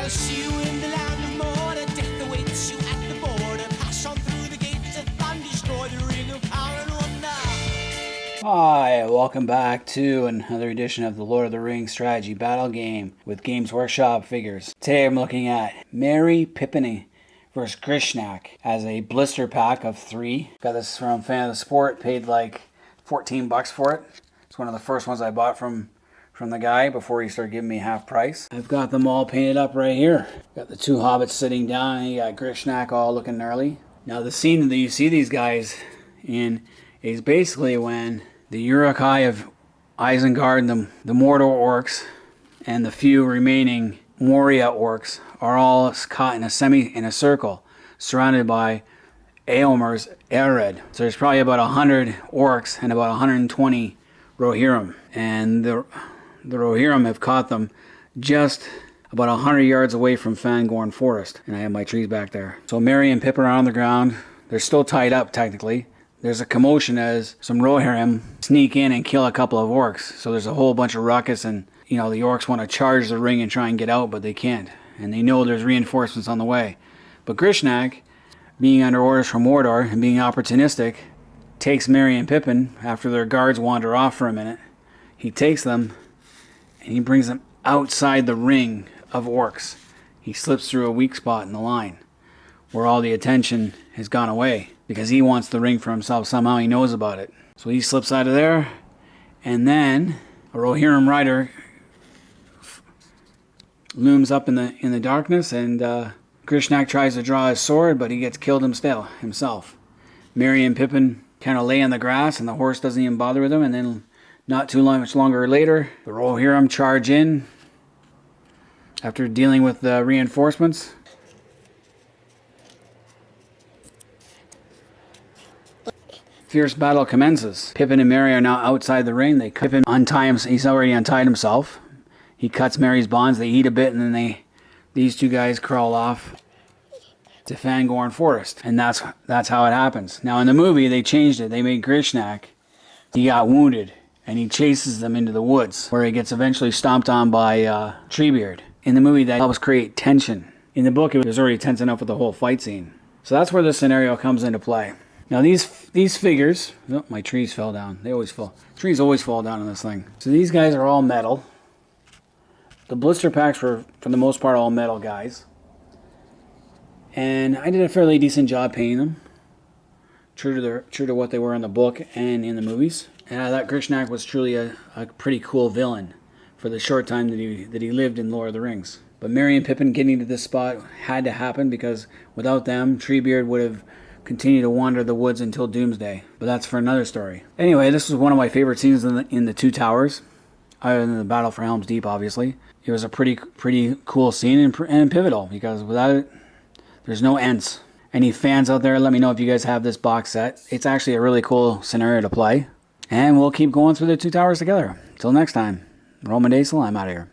I'll see you in the land of Mordor. Death awaits you at the border. Pass on through the gates of fun, destroy the ring of power and wonder. Hi, welcome back to another edition of the Lord of the Rings strategy battle game with Games Workshop figures. Today I'm looking at Merry Pippin versus Grishnakh as a blister pack of 3. Got this from Fan of the Sport, paid like 14 bucks for it. It's one of the first ones I bought from the guy before he started giving me half price. I've got them all painted up right here. Got the 2 hobbits sitting down, and you got Grishnakh all looking gnarly. Now the scene that you see these guys in is basically when the Uruk-Hai of Isengard and the Mordor Orcs and the few remaining Moria Orcs are all caught in a circle surrounded by Eomer's Ered. So there's probably about 100 Orcs and about 120 Rohirrim. And the Rohirrim have caught them just about 100 yards away from Fangorn Forest. And I have my trees back there. So Merry and Pippin are on the ground. They're still tied up technically. There's a commotion as some Rohirrim sneak in and kill a couple of Orcs. So there's a whole bunch of ruckus, and you know the Orcs want to charge the ring and try and get out, but they can't. And they know there's reinforcements on the way. But Grishnakh, being under orders from Mordor and being opportunistic, takes Merry and Pippin after their guards wander off for a minute. He takes them and he brings them outside the ring of Orcs. He slips through a weak spot in the line where all the attention has gone away because he wants the ring for himself. Somehow he knows about it. So he slips out of there, and then a Rohirrim rider looms up in the darkness, and Grishnakh tries to draw his sword, but he gets killed himself. Merry and Pippin kind of lay on the grass, and the horse doesn't even bother with him. And then not too much longer later, the Rohirrim charge in after dealing with the reinforcements. Fierce battle commences. Pippin and Merry are now outside the ring. Pippin he's already untied himself. He cuts Merry's bonds, they eat a bit, and then these two guys crawl off to Fangorn Forest. And that's how it happens. Now in the movie, they changed it. They made Grishnakh, he got wounded, and he chases them into the woods, where he gets eventually stomped on by Treebeard. In the movie, that helps create tension. In the book, it was already tense enough with the whole fight scene. So that's where this scenario comes into play. Now these figures, oh, my trees fell down. They always fall. Trees always fall down on this thing. So these guys are all metal. The blister packs were, for the most part, all metal guys. And I did a fairly decent job painting them, true to what they were in the book and in the movies. And I thought Grishnakh was truly a pretty cool villain for the short time that he lived in Lord of the Rings. But Merry and Pippin getting to this spot had to happen because without them, Treebeard would have continue to wander the woods until Doomsday. But that's for another story. Anyway, this was one of my favorite scenes in the Two Towers, other than the Battle for Helm's Deep, obviously. It was a pretty cool scene and pivotal, because without it, there's no Ents. Any fans out there, let me know if you guys have this box set. It's actually a really cool scenario to play. And we'll keep going through the Two Towers together. Till next time, Roman Daisel, I'm out of here.